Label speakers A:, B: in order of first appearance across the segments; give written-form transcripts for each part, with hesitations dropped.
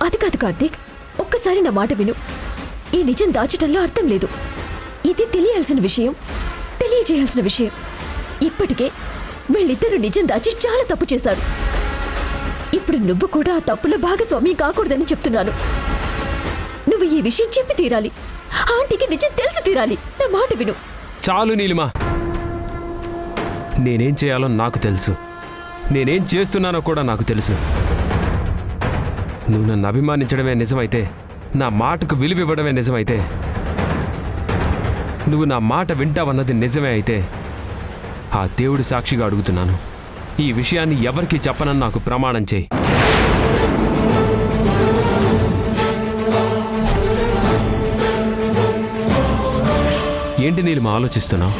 A: అది కాదు కార్తీక్, ఒక్కసారి నా మాట విను. ఈ నిజం దాచటంలో అర్థం లేదు. ఇది తెలియాల్సిన విషయం, తెలియజేయాల్సిన విషయం. ఇప్పటికే వీళ్ళిద్దరూ నిజం దాచి చాలా తప్పు చేశారు. ఇప్పుడు నువ్వు కూడా ఆ తప్పులో భాగస్వామి కాకూడదని చెప్తున్నాను. నువ్వు ఈ విషయం చెప్పి తీరాలి. ఆంటీకి నిజం తెలిసి తీరాలి. నా మాట విను.
B: చాలు నీలిమా, నేనేం చేయాలో నాకు తెలుసు. నేనేం చేస్తున్నానో కూడా నాకు తెలుసు. నువ్వు నన్ను అభిమానించడమే నిజమైతే, నా మాటకు విలువివ్వడమే నిజమైతే, నువ్వు నా మాట వింటావన్నది నిజమే అయితే, ఆ దేవుడి సాక్షిగా అడుగుతున్నాను, ఈ విషయాన్ని ఎవరికీ చెప్పనని నాకు ప్రమాణం చేయి. ఏంటి నీలిమ ఆలోచిస్తున్నావు?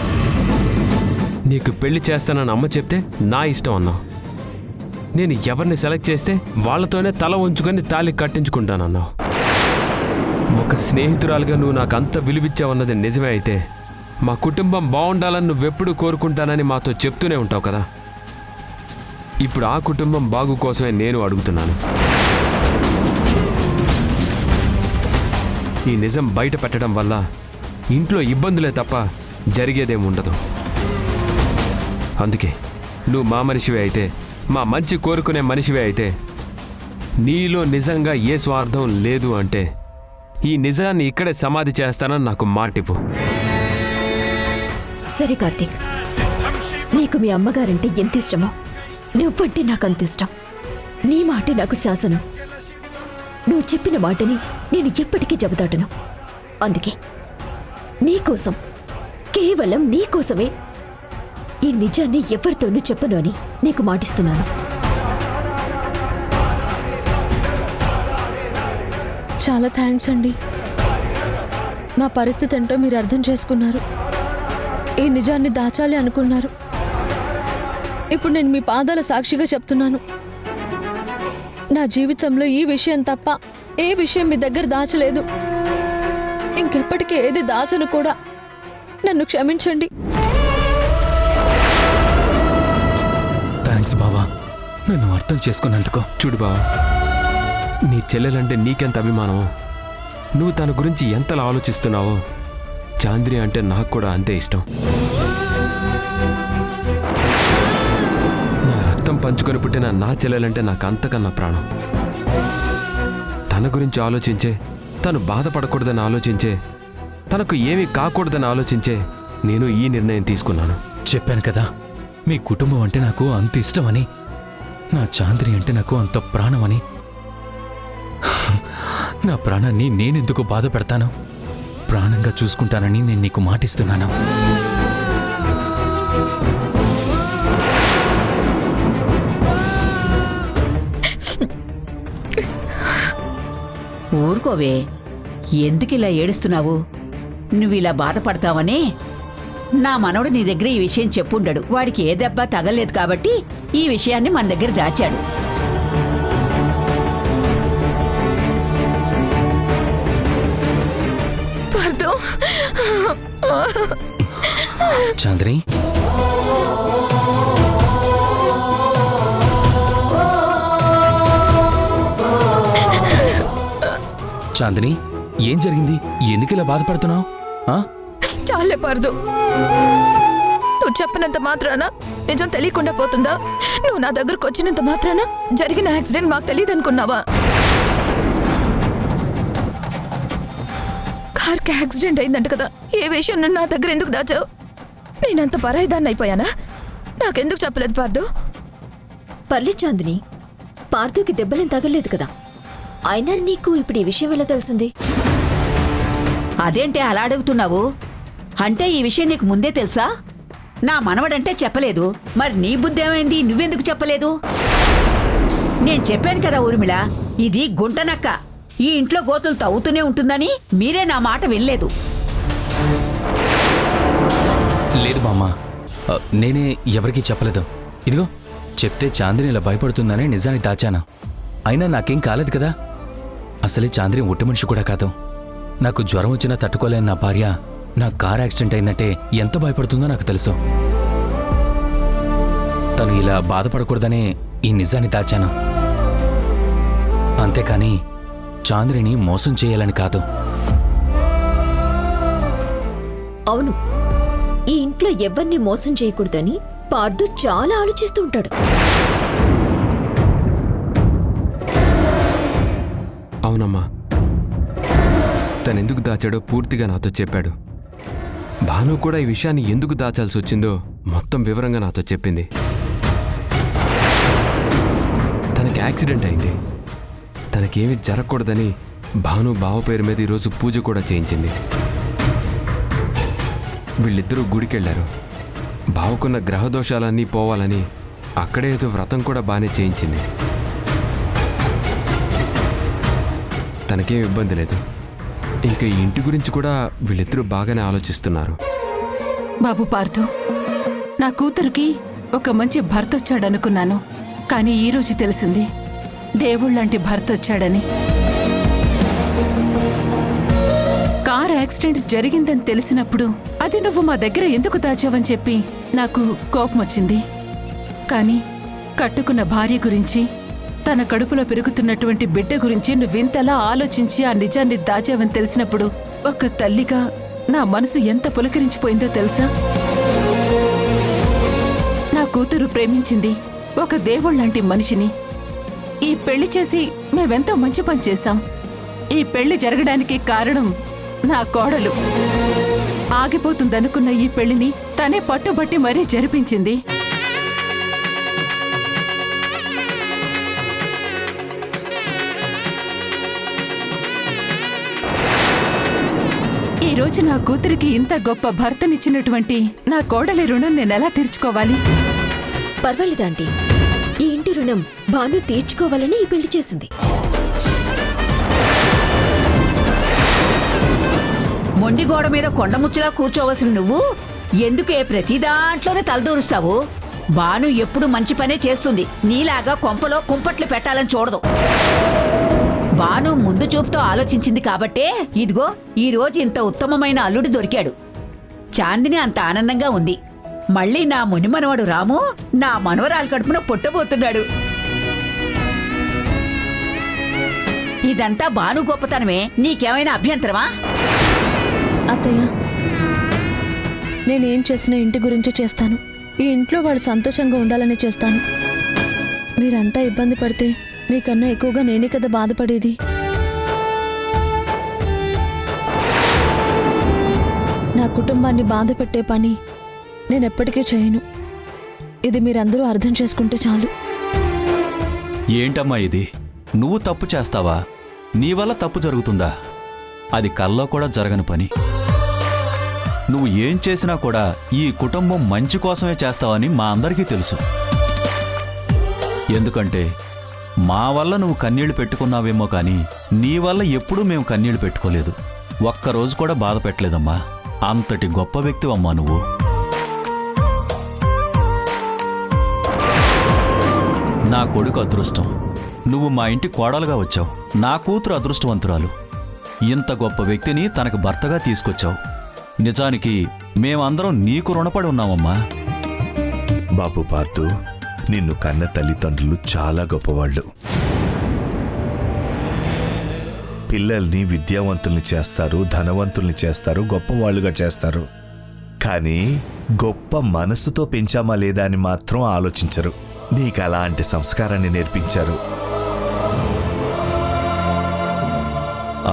B: నీకు పెళ్లి చేస్తానని అమ్మ చెప్తే నా ఇష్టం అన్నావు. నేను ఎవరిని సెలెక్ట్ చేస్తే వాళ్ళతోనే తల ఉంచుకొని తాళి కట్టించుకుంటానన్నావు. ఒక స్నేహితురాలుగా నువ్వు నాకు అంత విలువిచ్చావన్నది నిజమే అయితే, మా కుటుంబం బాగుండాలని నువ్వెప్పుడు కోరుకుంటానని మాతో చెప్తూనే ఉంటావు కదా. ఇప్పుడు ఆ కుటుంబం బాగు కోసమే నేను అడుగుతున్నాను. ఈ నిజం బయట పెట్టడం వల్ల ఇంట్లో ఇబ్బందులే తప్ప జరిగేదేముండదు. అందుకే నువ్వు మా మనిషివే అయితే, మా మంచి కోరుకునే మనిషివే అయితే, నీలో నిజంగా ఏ స్వార్థం లేదు అంటే ఈ నిజాన్ని ఇక్కడే సమాధి చేస్తానని నాకు మాటివ్వు.
A: సరే కార్తీక్, నీకు మీ అమ్మగారంటే ఎంత ఇష్టమో నువ్వంటే నాకు అంత ఇష్టం. నీ మాటే నాకు శాసనం. నువ్వు చెప్పిన మాటని నేను ఎప్పటికీ చెబుతాటను. అందుకే నీకోసం, కేవలం నీకోసమే ఈ నిజాన్ని ఎవరితోనూ చెప్పను అని నీకు మాటిస్తున్నాను.
C: చాలా థ్యాంక్స్ అండి. మా పరిస్థితి ఏంటో మీరు అర్థం చేసుకున్నారు. ఈ నిజాన్ని దాచాలి అనుకున్నారు. ఇప్పుడు నేను మీ పాదాల సాక్షిగా చెప్తున్నాను, నా జీవితంలో ఈ విషయం తప్ప ఏ విషయం మీ దగ్గర దాచలేదు. ఇంకెప్పటికీ ఏది దాచను కూడా. నన్ను క్షమించండి.
D: థ్యాంక్స్ బావా, నన్ను అర్థం చేసుకున్నందుకు.
B: చూడు బావా, నీ చెల్లెలంటే నీకెంత అభిమానమో, నువ్వు తన గురించి ఎంతలా ఆలోచిస్తున్నావో, చాంద్రి అంటే నాకు కూడా అంతే ఇష్టం. నా రక్తం పంచుకొని పుట్టిన నా చెల్లెలంటే నాకు అంతకన్నా ప్రాణం. తన గురించి ఆలోచించే, తను బాధపడకూడదని ఆలోచించే, తనకు ఏమీ కాకూడదని ఆలోచించే నేను ఈ నిర్ణయం తీసుకున్నాను.
D: చెప్పాను కదా, మీ కుటుంబం అంటే నాకు అంత ఇష్టమని, నా చాంద్రి అంటే నాకు అంత ప్రాణమని. నా ప్రాణాన్ని నేనెందుకు బాధ పెడతాను? ప్రాణంగా చూసుకుంటానని నేను నీకు మాటిస్తున్నాను.
E: ఊరుకోవే, ఎందుకిలా ఏడుస్తున్నావు? నువ్విలా బాధపడతావని నా మనవడు నీ దగ్గర ఈ విషయం చెప్పుండడు. వాడికి ఏ దెబ్బ తగలేదు కాబట్టి ఈ విషయాన్ని మన దగ్గర దాచాడు.
D: చాంద్రి, చాందిని, ఏం జరిగింది? ఎందుకు ఇలా బాధపడుతున్నావు?
F: చాలే పార్దు, నువ్వు చెప్పినంత మాత్రాన నిజం తెలియకుండా పోతుందా? నువ్వు నా దగ్గరకు వచ్చినంత మాత్రాన జరిగిన యాక్సిడెంట్ మాకు తెలియదు అనుకున్నావా? కార్కి యాక్సిడెంట్ అయిందంట కదా, ఏ విషయం నా దగ్గర ఎందుకు దాచావు? నేనంత పరాయిదాన్ని అయిపోయానా? నాకెందుకు చెప్పలేదు పార్దు?
A: పర్లేదు చాందిని, పార్థుకి దెబ్బలేం తగలేదు కదా. అయినా నీకు ఇప్పుడు ఈ విషయం ఎలా తెలిసింది?
E: అదేంటే అలా అడుగుతున్నావు? అంటే ఈ విషయం నీకు ముందే తెలుసా? నా మనవడంటే చెప్పలేదు, మరి నీ బుద్ధి ఏమైంది? నువ్వెందుకు చెప్పలేదు? నేను చెప్పాను కదా ఊర్మిళ, ఇది గుంటనక్క, ఈ ఇంట్లో గోతులు తవ్వుతూనే ఉంటుందని. మీరే నా మాట వినలేదు.
D: లేదు బామ్మ, నేనే ఎవరికీ చెప్పలేదు. ఇదిగో చెప్తే చాంద్రి ఇలా భయపడుతుందనే నిజాన్ని దాచాను. అయినా నాకేం కాలేదు కదా. అసలే చాంద్రి ఒట్టి మనిషి కూడా కాదు. నాకు జ్వరం వచ్చినా తట్టుకోలేని నా భార్య నా కార్ యాక్సిడెంట్ అయిందంటే ఎంత భయపడుతుందో నాకు తెలుసు. తను ఇలా బాధపడకూడదనే ఈ నిజాన్ని దాచాను. అంతేకాని చాంద్రిని మోసం చేయాలని కాదు.
A: అవును, ఈ ఇంట్లో ఎవరిని మోసం చేయకూడదని పార్థు చాలా ఆలోచిస్తూ ఉంటాడు.
B: అవునమ్మా, తనెందుకు దాచాడో పూర్తిగా నాతో చెప్పాడు. భాను కూడా ఈ విషయాన్ని ఎందుకు దాచాల్సి వచ్చిందో మొత్తం వివరంగా నాతో చెప్పింది. తనకి యాక్సిడెంట్ అయింది, తనకేమీ జరగకూడదని భాను బావ పేరు మీద ఈరోజు పూజ కూడా చేయించింది. వీళ్ళిద్దరూ గుడికెళ్లారు. బావకున్న గ్రహదోషాలన్నీ పోవాలని అక్కడే ఏదో వ్రతం కూడా బాగానే చేయించింది. తనకేం ఇబ్బంది లేదు. ఇంకా ఈ ఇంటి గురించి కూడా వీళ్ళిద్దరూ బాగానే ఆలోచిస్తున్నారు.
G: బాబు పార్థు, నా కూతురికి ఒక మంచి భర్త వచ్చాడనుకున్నాను. కానీ ఈరోజు తెలిసింది దేవుళ్ళంటి భర్త వచ్చాడని. కార్ యాక్సిడెంట్ జరిగిందని తెలిసినప్పుడు అది నువ్వు మా దగ్గర ఎందుకు దాచావని చెప్పి నాకు కోపం వచ్చింది. కానీ కట్టుకున్న భార్య గురించి, తన కడుపులో పెరుగుతున్నటువంటి బిడ్డ గురించి నువ్వింతలా ఆలోచించి ఆ నిజాన్ని దాచావని తెలిసినప్పుడు ఒక తల్లిగా నా మనసు ఎంత పులకరించిపోయిందో తెలుసా? నా కూతురు ప్రేమించింది ఒక దేవుళ్ళంటి మనిషిని. ఈ పెళ్లి చేసి మేవెంతో మంచి పని చేశాం. ఈ పెళ్లి జరగడానికి కారణం నా కోడలు. ఆగిపోతుందనుకున్న ఈ పెళ్లిని తనే పట్టుబట్టి మరీ జరిపించింది. ఈ రోజు నా కూతురికి ఇంత గొప్ప భర్తనిచ్చినటువంటి నా కోడలి రుణం నేనెలా తీర్చుకోవాలి?
A: పర్వాలేదు ఆంటీ, ఈ ఇంటి రుణం భాను తీర్చుకోవాలని ఈ పెళ్లి చేసింది.
E: మొండి గోడ మీద కొండముచ్చులా కూర్చోవలసిన నువ్వు ఎందుకే ప్రతి దాంట్లోనే తలదూరుస్తావు? భాను ఎప్పుడు మంచి పనే చేస్తుంది. నీలాగా కొంపలో కుంపట్లు పెట్టాలని చూడదు. భాను ముందు చూపుతో ఆలోచించింది కాబట్టే ఇదిగో ఈ రోజు ఇంత ఉత్తమమైన అల్లుడు దొరికాడు. చాందిని అంత ఆనందంగా ఉంది. మళ్ళీ నా మునిమనవడు రాము నా మనవరాలి కడుపున పుట్టబోతున్నాడు. ఇదంతా భాను గొప్పతనమే. నీకేమైనా అభ్యంతరమా?
C: అత్తయ్య, నేనేం చేసినా ఇంటి గురించి చేస్తాను. ఈ ఇంట్లో వాళ్ళు సంతోషంగా ఉండాలని చేస్తాను. మీరంతా ఇబ్బంది పడితే మీకన్నా ఎక్కువగా నేనే కదా బాధపడేది. నా కుటుంబాన్ని బాధ పెట్టే పని నేనెప్పటికీ చేయను. ఇది మీరందరూ అర్థం చేసుకుంటే చాలు.
H: ఏంటమ్మా ఇది? నువ్వు తప్పు చేస్తావా? నీ వల్ల తప్పు జరుగుతుందా? అది కల్లో కూడా జరగని పని. నువ్వు ఏం చేసినా కూడా ఈ కుటుంబం మంచి కోసమే చేస్తావని మా అందరికీ తెలుసు. ఎందుకంటే మా వల్ల నువ్వు కన్నీళ్లు పెట్టుకున్నావేమో కానీ నీ వల్ల ఎప్పుడూ మేము కన్నీళ్లు పెట్టుకోలేదు. ఒక్కరోజు కూడా బాధ పెట్టలేదమ్మా. అంతటి గొప్ప వ్యక్తివమ్మా నువ్వు. నా కొడుకు అదృష్టం. నువ్వు మా ఇంటి కోడలుగా వచ్చావు. నా కూతురు అదృష్టవంతురాలు. ఇంత గొప్ప వ్యక్తిని తనకు భర్తగా తీసుకొచ్చావు. నిజానికి మేమందరం నీకు రుణపడి ఉన్నామమ్మా.
I: బాబు పార్థు, నిన్ను కన్న తల్లిదండ్రులు చాలా గొప్పవాళ్ళు. పిల్లల్ని విద్యావంతుల్ని చేస్తారు, ధనవంతుల్ని చేస్తారు, గొప్పవాళ్ళుగా చేస్తారు. కానీ గొప్ప మనసుతో పెంచామా లేదా అని మాత్రం ఆలోచించరు. నీకు అలాంటి సంస్కారాన్ని నేర్పించారు.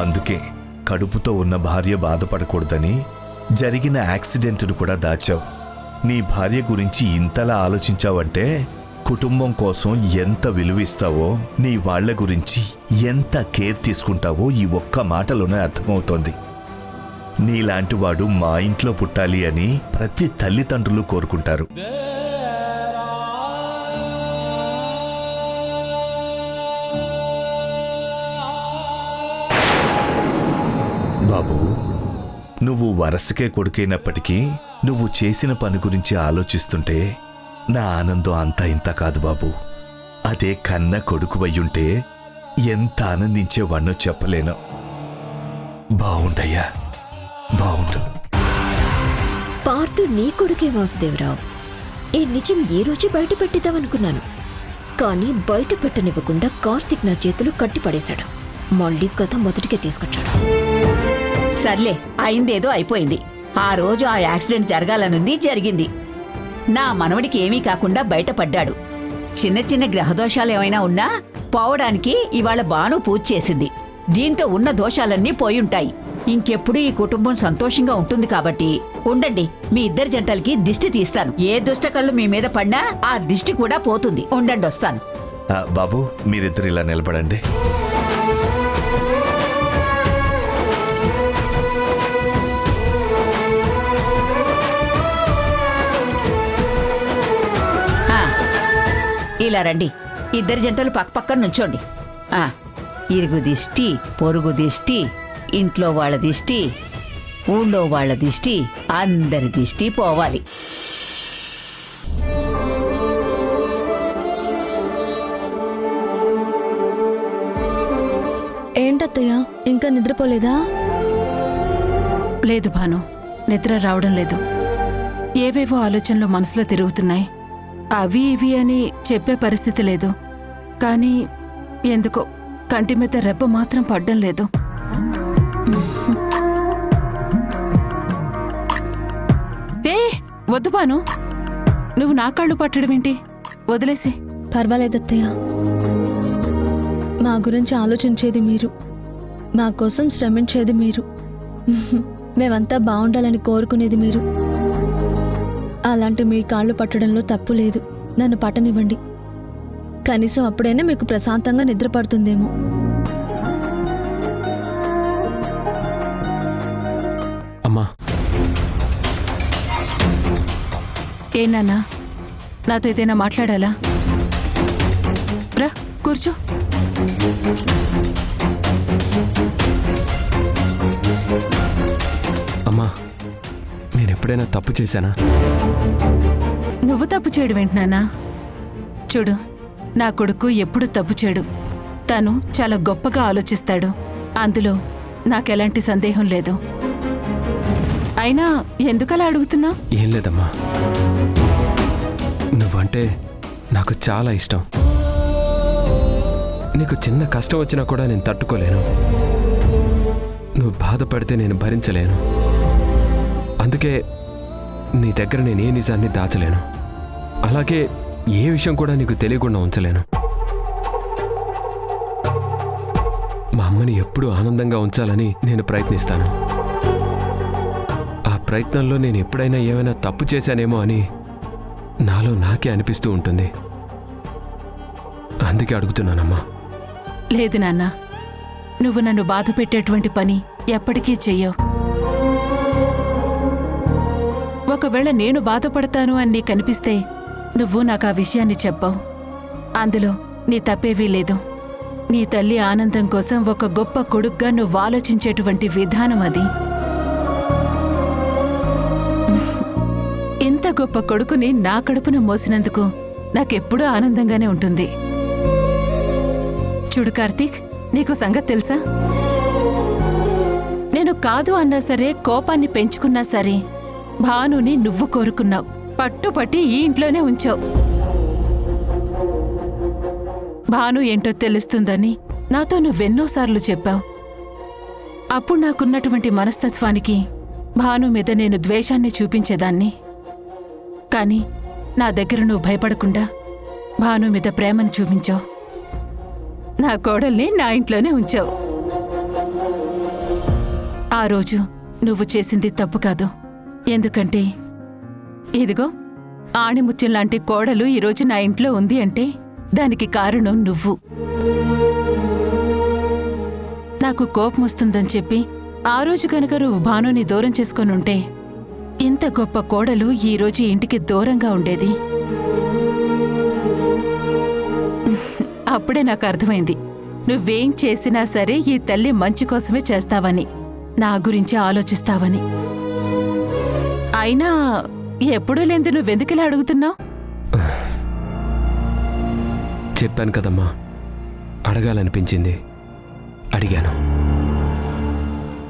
I: అందుకే కడుపుతో ఉన్న భార్య బాధపడకూడదని జరిగిన యాక్సిడెంట్ను కూడా దాచావు. నీ భార్య గురించి ఇంతలా ఆలోచించావంటే కుటుంబం కోసం ఎంత విలువిస్తావో, నీ వాళ్ల గురించి ఎంత కేర్ తీసుకుంటావో ఈ ఒక్క మాటలోనే అర్థమవుతోంది. నీలాంటి వాడు మా ఇంట్లో పుట్టాలి అని ప్రతి తల్లిదండ్రులు కోరుకుంటారు. బాబు, నువ్వు వరసకే కొడుకైనప్పటికీ నువ్వు చేసిన పని గురించి ఆలోచిస్తుంటే నా ఆనందం అంతా ఇంత కాదు బాబు. అదే కన్న కొడుకువయ్యుంటే ఎంత ఆనందించేవాణ్ణో చెప్పలేను. బావుండయ్యా, బావుండు.
A: పార్థు నీ కొడుకే వాసుదేవరావు. ఈ నిజం ఏ రోజు బయట పెట్టిద్దామనుకున్నాను. కానీ బయట పెట్టనివ్వకుండా కార్తీక్ నా చేతులు కట్టిపడేశాడు. మళ్ళీ కథ మొదటికే తీసుకొచ్చాడు.
E: సర్లే, అయిందేదో అయిపోయింది. ఆ రోజు ఆ యాక్సిడెంట్ జరగాలనుంది, జరిగింది. నా మనవడికి ఏమీ కాకుండా బయటపడ్డాడు. చిన్న చిన్న గ్రహదోషాలు ఏమైనా ఉన్నా పోవడానికి ఇవాళ బాను పూజ చేసింది. దీంతో ఉన్న దోషాలన్నీ పోయుంటాయి. ఇంకెప్పుడు ఈ కుటుంబం సంతోషంగా ఉంటుంది. కాబట్టి ఉండండి, మీ ఇద్దరి జంటలకి దిష్టి తీస్తాను. ఏ దుష్టకళ్ళు మీ మీద పడినా ఆ దిష్టి కూడా పోతుంది. ఉండండి, వస్తాను.
I: బాబు, మీరిద్దరు ఇలా నిలబడండి.
E: ఇలా రండి. ఇద్దరు జంటలు పక్కపక్కన నుంచోండి. ఇరుగు దిష్టి, పొరుగు దిష్టి, ఇంట్లో వాళ్ళ దిష్టి, ఊళ్ళో వాళ్ళ దిష్టి, అందరి దిష్టి పోవాలి.
C: ఏంటత్తయ్య, ఇంకా నిద్రపోలేదా?
G: లేదు భాను, నిద్ర రావడం లేదు. ఏవేవో ఆలోచనలు మనసులో తిరుగుతున్నాయి. అవి ఇవి అని చెప్పే పరిస్థితి లేదు. కానీ ఎందుకో కంటి మీద రెప్ప మాత్రం పడ్డం లేదు. ఏ వద్దు భాను, నువ్వు నా కాళ్ళు పట్టడమేంటి? వదిలేసి.
C: పర్వాలేదత్తయ్య, మా గురించి ఆలోచించేది మీరు, మా కోసం శ్రమించేది మీరు, మేమంతా బాగుండాలని కోరుకునేది మీరు. అలాంటి మీ కాళ్ళు పట్టడంలో తప్పు లేదు. నన్ను పట్టనివ్వండి. కనీసం అప్పుడైనా మీకు ప్రశాంతంగా నిద్ర పడుతుందేమో.
B: అమ్మా,
G: ఏనాన్నా, నాతో ఏదైనా మాట్లాడాలా? రా, కూర్చో.
B: అమ్మా, నేనెప్పుడైనా తప్పు చేశానా?
G: నువ్వు తప్పు చేయడం ఏంటన్నా? చూడు, నా కొడుకు ఎప్పుడు తప్పు చేయడు. తను చాలా గొప్పగా ఆలోచిస్తాడు. అందులో నాకెలాంటి సందేహం లేదు. అయినా ఎందుకలా అడుగుతున్నావు?
B: ఏం లేదమ్మా, నువ్వంటే నాకు చాలా ఇష్టం. నీకు చిన్న కష్టం వచ్చినా కూడా నేను తట్టుకోలేను. నువ్వు బాధపడితే నేను భరించలేను. అందుకే నీ దగ్గర నేను ఏ నిజాన్ని దాచలేను. అలాగే ఏ విషయం కూడా నీకు తెలియకుండా ఉంచలేను. మా అమ్మని ఎప్పుడూ ఆనందంగా ఉంచాలని నేను ప్రయత్నిస్తాను. ఆ ప్రయత్నంలో నేను ఎప్పుడైనా ఏమైనా తప్పు చేశానేమో అని నాలో నాకే అనిపిస్తూ ఉంటుంది. అందుకే అడుగుతున్నానమ్మా.
G: లేదు నాన్న, నువ్వు నన్ను బాధ పెట్టేటువంటి పని ఎప్పటికీ చెయ్యవు. ఒకవేళ నేను బాధపడతాను అని నీకు అనిపిస్తే నువ్వు నాకు ఆ విషయాన్ని చెప్పావు. అందులో నీ తప్పేవీ లేదు. నీ తల్లి ఆనందం కోసం ఒక గొప్ప కొడుగ్గా నువ్వు ఆలోచించేటువంటి విధానం అది. ఇంత గొప్ప కొడుకుని నా కడుపున మోసినందుకు నాకెప్పుడూ ఆనందంగానే ఉంటుంది. చూడు కార్తీక్, నీకు సంగతి తెలుసా? నేను కాదు అన్నా సరే, కోపాన్ని పెంచుకున్నా సరే, భానుని నువ్వు కోరుకున్నావు. పట్టుపట్టి ఈ ఇంట్లోనే ఉంచావు. భాను ఏంటో తెలుస్తుందని నాతో నువ్వెన్నోసార్లు చెప్పావు. అప్పుడు నాకున్నటువంటి మనస్తత్వానికి భాను మీద నేను ద్వేషాన్ని చూపించేదాన్ని. కానీ నా దగ్గర నువ్వు భయపడకుండా భాను మీద ప్రేమను చూపించావు. నా కోడల్ని నా ఇంట్లోనే ఉంచావు. ఆ రోజు నువ్వు చేసింది తప్పు కాదు. ఎందుకంటే ఇదిగో ఆణిముత్యం లాంటి కోడలు ఈరోజు నా ఇంట్లో ఉంది అంటే దానికి కారణం నువ్వు. నాకు కోపం వస్తుందని చెప్పి ఆ రోజు కనుక నువ్వు భానుని దూరం చేసుకొనుంటే ఇంత గొప్ప కోడలు ఈరోజు ఇంటికి దూరంగా ఉండేది. అప్పుడే నాకు అర్థమైంది, నువ్వేం చేసినా సరే ఈ తల్లి మంచి కోసమే చేస్తావని, నా గురించి ఆలోచిస్తావని. అయినా ఎప్పుడూ లేంది నువ్వెందుకిలా అడుగుతున్నావు?
B: చెప్పాను కదమ్మా, అడగాలనిపించింది, అడిగాను.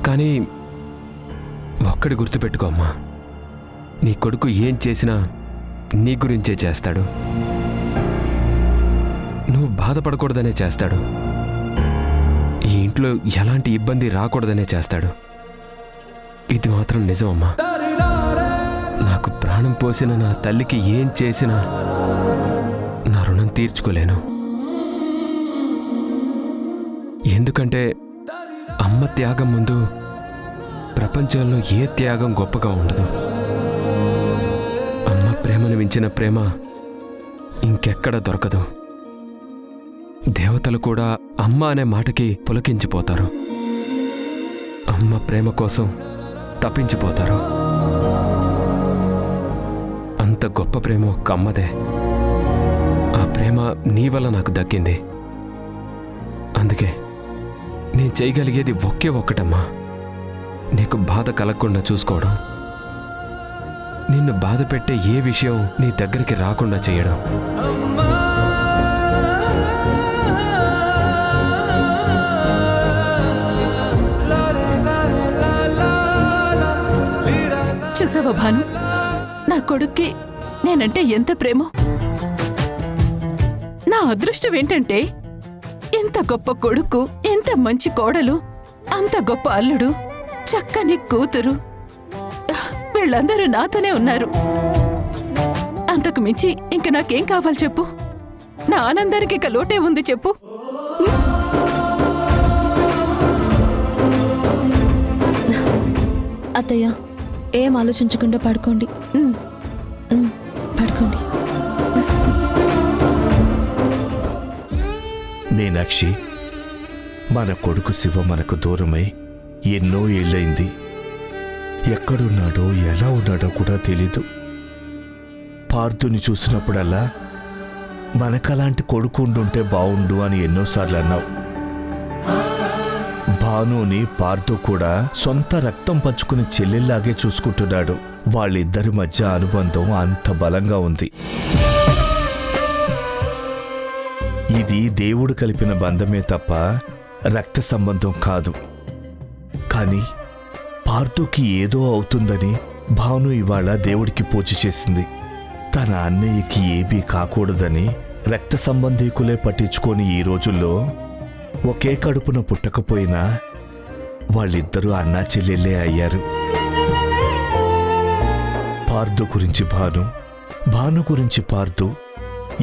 B: కానీ ఒక్కడి గుర్తుపెట్టుకో అమ్మా, నీ కొడుకు ఏం చేసినా నీ గురించే చేస్తాడు. నువ్వు బాధపడకూడదనే చేస్తాడు. ఈ ఇంట్లో ఎలాంటి ఇబ్బంది రాకూడదనే చేస్తాడు. ఇది మాత్రం నిజమమ్మా. నాకు ప్రాణం పోసిన నా తల్లికి ఏం చేసినా నా రుణం తీర్చుకోలేను. ఎందుకంటే అమ్మ త్యాగం ముందు ప్రపంచంలో ఏ త్యాగం గొప్పగా ఉండదు. అమ్మ ప్రేమను మించిన ప్రేమ ఇంకెక్కడ దొరకదు. దేవతలు కూడా అమ్మ అనే మాటకి పులకించిపోతారు. అమ్మ ప్రేమ కోసం తప్పించిపోతారు. అంత గొప్ప ప్రేమ ఒక్క అమ్మదే. ఆ ప్రేమ నీ వల్ల నాకు దక్కింది. అందుకే నేను చేయగలిగేది ఒకే ఒక్కటమ్మా, నీకు బాధ కలగకుండా చూసుకోవడం. నిన్ను బాధ పెట్టే ఏ విషయం నీ దగ్గరికి రాకుండా చేయడం.
G: చూసావా భాను, నా కొడుక్కి నేనంటే ఎంత ప్రేమో. నా అదృష్టం ఏంటంటే ఎంత గొప్ప కొడుకు, ఎంత మంచి కోడలు, అంత గొప్ప అల్లుడు, చక్కని కూతురు, వీళ్ళందరూ నాతోనే ఉన్నారు. అంతకు మించి ఇంక నాకేం కావాలి చెప్పు? నా ఆనందానికి ఇక లోటే ఉంది చెప్పు.
C: అత్తయ్య, ఏం ఆలోచించకుండా పడుకోండి. పడుకోండి.
I: మీనాక్షి, మన కొడుకు శివ మనకు దూరమై ఎన్నో ఏళ్ళైంది. ఎక్కడున్నాడో ఎలా ఉన్నాడో కూడా తెలీదు. పార్థుని చూసినప్పుడల్లా మనకలాంటి కొడుకు ఉండుంటే బావుండు అని ఎన్నోసార్లు అన్నావు. భానుని పార్థు కూడా సొంత రక్తం పంచుకుని చెల్లెల్లాగే చూసుకుంటున్నాడు. వాళ్ళిద్దరి మధ్య అనుబంధం అంత బలంగా ఉంది. ఇది దేవుడు కలిపిన బంధమే తప్ప రక్త సంబంధం కాదు. కానీ పార్థుకి ఏదో అవుతుందని భాను ఇవాళ దేవుడికి పూజ చేసింది. తన అన్నయ్యకి ఏమీ కాకూడదని రక్త సంబంధీకులే పట్టించుకొని ఈ రోజుల్లో ఒకే కడుపున పుట్టకపోయినా వాళ్ళిద్దరూ అన్నా చెల్లెళ్ళే అయ్యారు. పార్థు గురించి భాను, భాను గురించి పార్థు,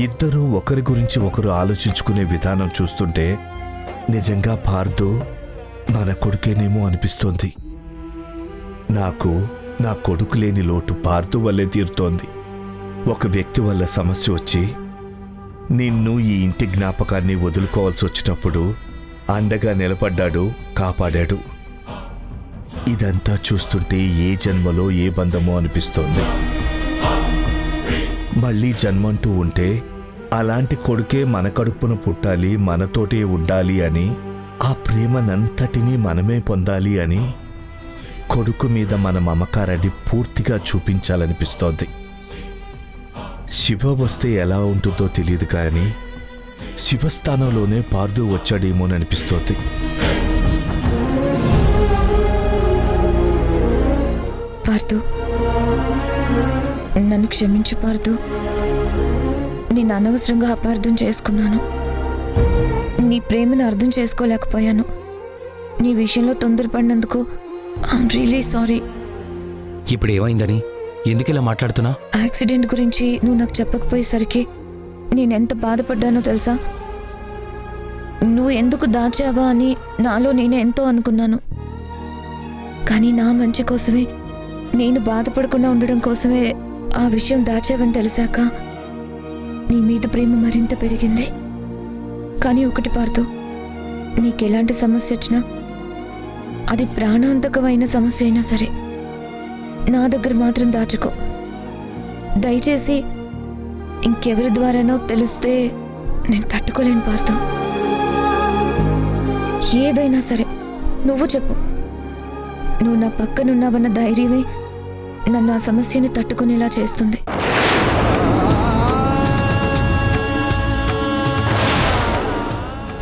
I: ఇద్దరూ ఒకరి గురించి ఒకరు ఆలోచించుకునే విధానం చూస్తుంటే నిజంగా పార్థు మన కొడుకేనేమో అనిపిస్తోంది. నాకు నా కొడుకు లేని లోటు పార్థు వల్లే తీరుతోంది. ఒక వ్యక్తి వల్ల సమస్య వచ్చి నిన్ను ఈ ఇంటి జ్ఞాపకాన్ని వదులుకోవాల్సి వచ్చినప్పుడు అండగా నిలబడ్డాడు, కాపాడాడు. ఇదంతా చూస్తుంటే ఏ జన్మలో ఏ బంధమో అనిపిస్తోంది. మళ్ళీ జన్మంటూ ఉంటే అలాంటి కొడుకే మన కడుపున పుట్టాలి, మనతోటే ఉండాలి అని, ఆ ప్రేమనంతటినీ మనమే పొందాలి అని కొడుకు మీద మన మమకారాన్ని పూర్తిగా చూపించాలనిపిస్తోంది. శివ వస్తే ఎలా ఉంటుందో తెలియదు కానీ శివస్థానంలోనే పార్థు వచ్చాడేమోననిపిస్తోంది.
F: పార్థు, నన్ను క్షమించు పార్థు. నేను అనవసరంగా అపార్థం చేసుకున్నాను. నీ ప్రేమను అర్థం చేసుకోలేకపోయాను. నీ విషయంలో తొందరపడినందుకు ఐఎమ్ రియలీ సారీ.
D: ఇప్పుడు ఏమైందని ఎందుకు ఇలా మాట్లాడుతున్నా?
F: యాక్సిడెంట్ గురించి నువ్వు నాకు చెప్పకపోయేసరికి నేనెంత బాధపడ్డానో తెలుసా? నువ్వు ఎందుకు దాచావా అని నాలో నేనే ఎంతో అనుకున్నాను. కానీ నా మంచి కోసమే, నేను బాధపడకుండా ఉండడం కోసమే ఆ విషయం దాచావని తెలిసాక నీ మీద ప్రేమ మరింత పెరిగింది. కానీ ఒకటి పార్థు, నీకెలాంటి సమస్య వచ్చినా, అది ప్రాణాంతకమైన సమస్య అయినా సరే, నా దగ్గర మాత్రం దాచుకో. దయచేసి ఇంకెవరి ద్వారానో తెలిస్తే నేను తట్టుకోలేను పార్థు. ఏదైనా సరే నువ్వు చెప్పు. నువ్వు నా పక్కనున్నావన్న ధైర్యమే నన్ను ఆ సమస్యను తట్టుకునేలా చేస్తుంది.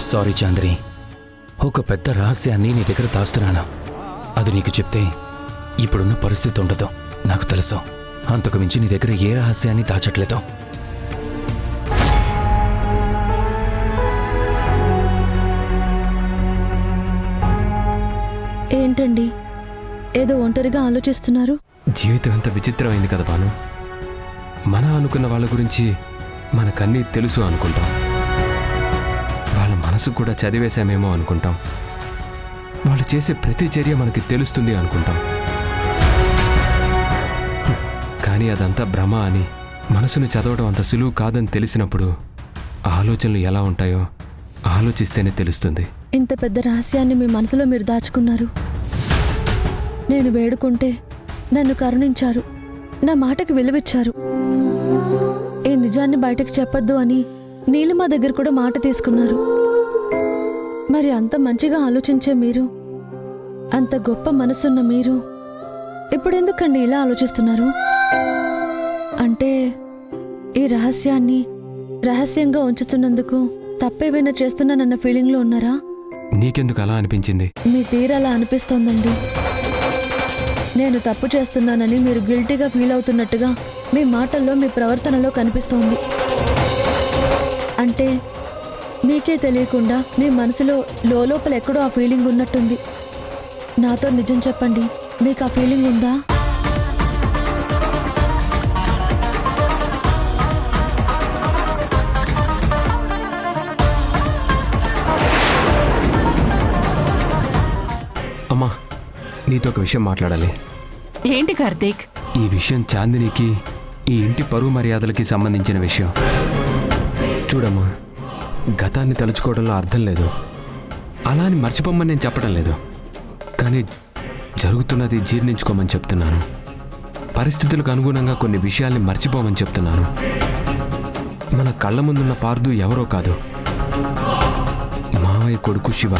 D: సారీ చాంద్రి, ఒక పెద్ద రహస్యాన్ని నీ దగ్గర దాస్తున్నాను. అది నీకు చెప్తే ఇప్పుడున్న పరిస్థితి ఉండదు, నాకు తెలుసు. అంతకు మించి నీ దగ్గర ఏ రహస్యాన్ని దాచట్లేదు.
C: ఏంటండి ఏదో ఒంటరిగా ఆలోచిస్తున్నారు?
B: జీవితం ఎంత విచిత్రమైంది కదా భాను. మన అనుకున్న వాళ్ళ గురించి మనకన్నీ తెలుసు అనుకుంటాం, వాళ్ళ మనసు కూడా చదివేశామేమో అనుకుంటాం, వాళ్ళు చేసే ప్రతి చర్య మనకి తెలుస్తుంది అనుకుంటాం. కానీ అదంతా భ్రమ అని, మనసును చదవడం అంత సులువు కాదని తెలిసినప్పుడు ఆలోచనలు ఎలా ఉంటాయో ఆలోచిస్తేనే తెలుస్తుంది.
C: ఇంత పెద్ద రహస్యాన్ని మీ మనసులో మీరు దాచుకున్నారు. నేను వేడుకుంటే నన్ను కరుణించారు, నా మాటకి విలువిచ్చారు. ఈ నిజాన్ని బయటకు చెప్పొద్దు అని నీలిమ దగ్గర కూడా మాట తీసుకున్నారు. మరి అంత మంచిగా ఆలోచించే మీరు, అంత గొప్ప మనసున్న మీరు ఇప్పుడెందుకండి ఇలా ఆలోచిస్తున్నారు? అంటే ఈ రహస్యాన్ని రహస్యంగా ఉంచుతున్నందుకు తప్పేమైనా చేస్తున్నానన్న ఫీలింగ్లో ఉన్నారా?
B: నీకెందుకు అలా అనిపించింది?
C: మీ తీరలా అనిపిస్తోందండి. నేను తప్పు చేస్తున్నానని మీరు గిల్టీగా ఫీల్ అవుతున్నట్టుగా మీ మాటల్లో, మీ ప్రవర్తనలో కనిపిస్తోంది. అంటే మీకే తెలియకుండా మీ మనసులో లోపల ఎక్కడో ఆ ఫీలింగ్ ఉన్నట్టుంది. నాతో నిజం చెప్పండి, మీకు ఆ ఫీలింగ్ ఉందా?
B: అమ్మా, నీతో ఒక విషయం మాట్లాడాలి.
G: ఏంటి కార్తీక్?
B: ఈ విషయం చాందినికి, ఈ ఇంటి పరువు మర్యాదలకి సంబంధించిన విషయం. చూడమ్మా, గతాన్ని తలుచుకోవడంలో అర్థం లేదు. అలా అని మర్చిపోమని నేను చెప్పడం లేదు, కానీ జరుగుతున్నది జీర్ణించుకోమని చెప్తున్నాను. పరిస్థితులకు అనుగుణంగా కొన్ని విషయాల్ని మర్చిపోమని చెప్తున్నాను. మన కళ్ళ ముందున్న పార్దు ఎవరో కాదు, మావయ్య కొడుకు శివ.